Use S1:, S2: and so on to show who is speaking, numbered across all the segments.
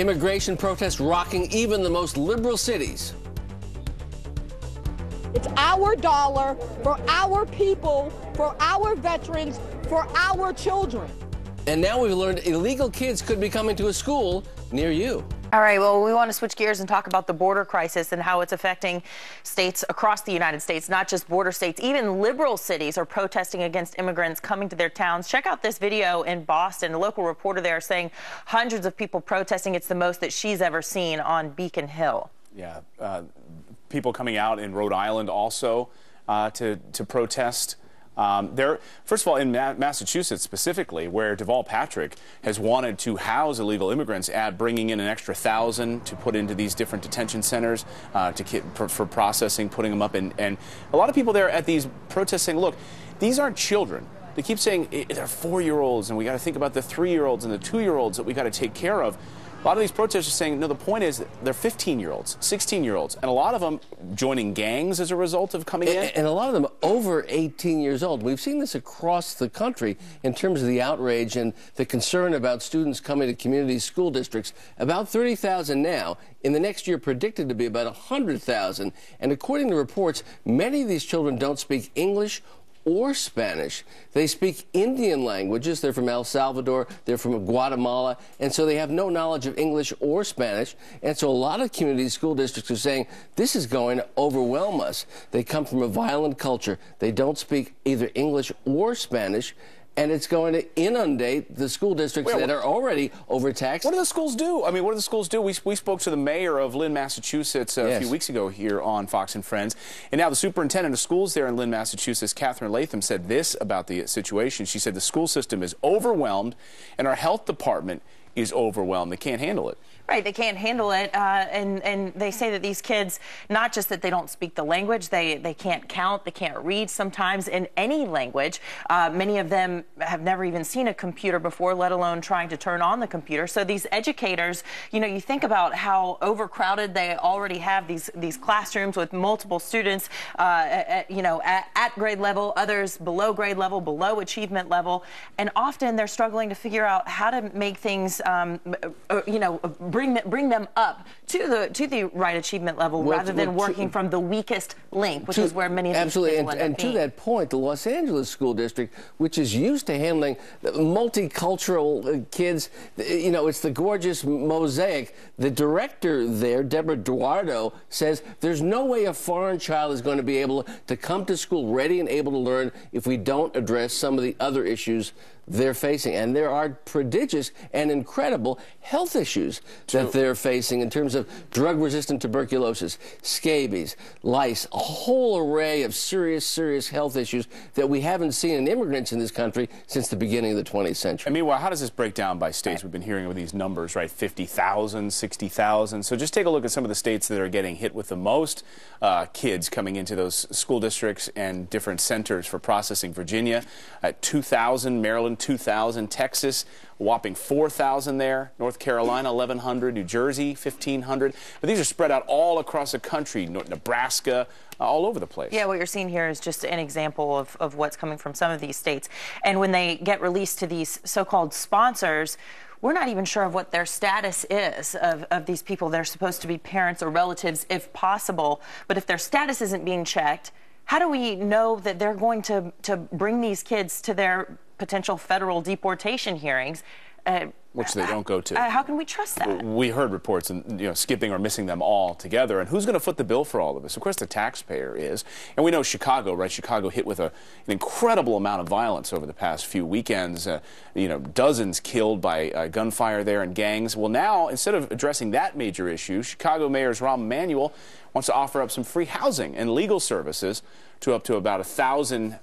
S1: Immigration protests rocking even the most liberal cities.
S2: It's our dollar for our people, for our veterans, for our children.
S1: And now we've learned illegal kids could be coming to a school near you.
S3: All right, well, we want to switch gears and talk about the border crisis and how it's affecting states across the United States, not just border states. Even liberal cities are protesting against immigrants coming to their towns. Check out this video in Boston. A local reporter there saying hundreds of people protesting. It's the most that she's ever seen on Beacon Hill.
S4: Yeah, people coming out in Rhode Island also to protest. First of all, in Massachusetts specifically, where Deval Patrick has wanted to house illegal immigrants, bringing in an extra 1,000 to put into these different detention centers for processing, putting them up. And a lot of people there at these protests saying, look, these aren't children. They keep saying they're 4-year-olds, and we got to think about the 3-year-olds and the 2-year-olds that we got to take care of. A lot of these protesters are saying, no, the point is they're 15-year-olds, 16-year-olds, and a lot of them joining gangs as a result of coming in.
S1: And a lot of them over 18 years old. We've seen this across the country in terms of the outrage and the concern about students coming to community school districts. About 30,000 now. In the next year, predicted to be about 100,000. And according to reports, many of these children don't speak English or Spanish. They speak Indian languages. They're from El Salvador, they're from Guatemala, and so they have no knowledge of English or Spanish. And so a lot of community school districts are saying, this is going to overwhelm us. They come from a violent culture. They don't speak either English or Spanish. And it's going to inundate the school districts that are already overtaxed.
S4: What do the schools do? I mean, what do the schools do? We spoke to the mayor of Lynn, Massachusetts a few weeks ago here on Fox and Friends. And now the superintendent of schools there in Lynn, Massachusetts, Catherine Latham, said this about the situation. She said the school system is overwhelmed and our health department is overwhelmed. They can't handle it.
S3: Right, they can't handle it, and they say that these kids, not just that they don't speak the language, they can't count, they can't read sometimes in any language. Many of them have never even seen a computer before, let alone trying to turn on the computer. So these educators, you know, you think about how overcrowded they already have these classrooms with multiple students, at grade level, others below grade level, below achievement level, and often they're struggling to figure out how to make things, bring them up to the right achievement level rather than working from the weakest link, which is where many of these
S1: absolutely,
S3: people end up
S1: and to
S3: being.
S1: that point, the Los Angeles School District, which is used to handling multicultural kids, you know, it's the gorgeous mosaic. The director there, Deborah Duardo, says there's no way a foreign child is going to be able to come to school ready and able to learn if we don't address some of the other issues they're facing. And there are prodigious and incredible health issues that they're facing in terms of drug-resistant tuberculosis, scabies, lice, a whole array of serious health issues that we haven't seen in immigrants in this country since the beginning of the 20th century.
S4: And meanwhile, how does this break down by states? We've been hearing of these numbers, right? 50,000, 60,000. So just take a look at some of the states that are getting hit with the most kids coming into those school districts and different centers for processing. Virginia at 2,000, Maryland 2,000, Texas a whopping 4,000 there, North Carolina 1,100, New Jersey 1,500. But these are spread out all across the country, Nebraska, all over the place.
S3: Yeah, what you're seeing here is just an example of what's coming from some of these states. And when they get released to these so-called sponsors, we're not even sure of what their status is of these people. They're supposed to be parents or relatives if possible. But if their status isn't being checked, how do we know that they're going to bring these kids to their potential federal deportation hearings?
S4: Which they don't go to.
S3: How can we trust that?
S4: We heard reports and skipping or missing them all together. And who's going to foot the bill for all of this? Of course, the taxpayer is. And we know Chicago, right? Chicago hit with an incredible amount of violence over the past few weekends. Dozens killed by gunfire there and gangs. Well, now, instead of addressing that major issue, Chicago Mayor Rahm Emanuel wants to offer up some free housing and legal services to up to about 1,000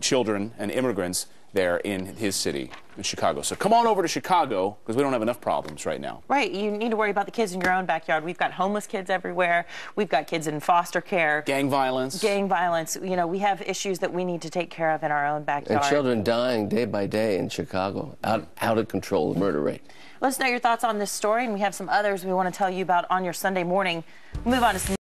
S4: children and immigrants there in his city, in Chicago. So come on over to Chicago, because we don't have enough problems right now.
S3: Right. You need to worry about the kids in your own backyard. We've got homeless kids everywhere. We've got kids in foster care.
S4: Gang violence.
S3: Gang violence. You know, we have issues that we need to take care of in our own backyard.
S1: And children dying day by day in Chicago. Out of control, the murder rate.
S3: Let us know your thoughts on this story, and we have some others we want to tell you about on your Sunday morning. We'll move on to some